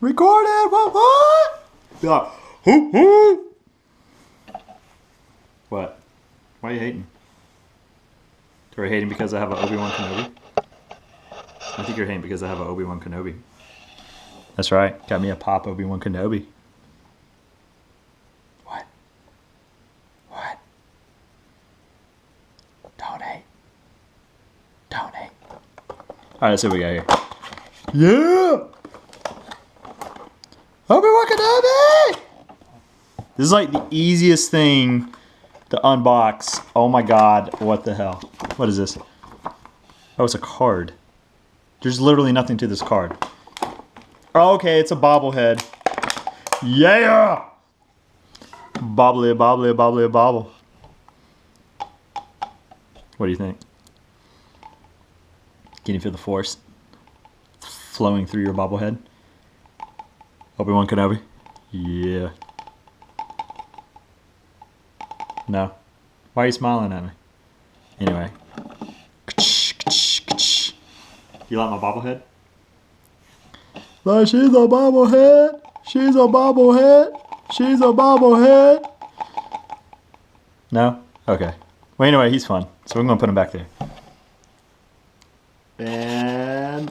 Recorded! What? Be like, hoo hoo! What? Why are you hating? Are you hating because I have an Obi Wan Kenobi? I think you're hating because I have an Obi Wan Kenobi. That's right. Got me a pop Obi Wan Kenobi. What? What? Don't hate. Don't hate. Alright, let's see what we got here. Yeah! Obi Wan Kenobi! This is like the easiest thing to unbox. Oh my god, what the hell? What is this? Oh, it's a card. There's literally nothing to this card. Oh, okay, it's a bobblehead. Yeah! Bobbly, bobbly, bobbly, bobble. What do you think? Can you feel the force flowing through your bobblehead? Obi Wan Kenobi? Yeah. No. Why are you smiling at me? Anyway. You like my bobblehead? Like, she's a bobblehead. She's a bobblehead. She's a bobblehead. No? Okay. Well, anyway, he's fun. So we're going to put him back there. And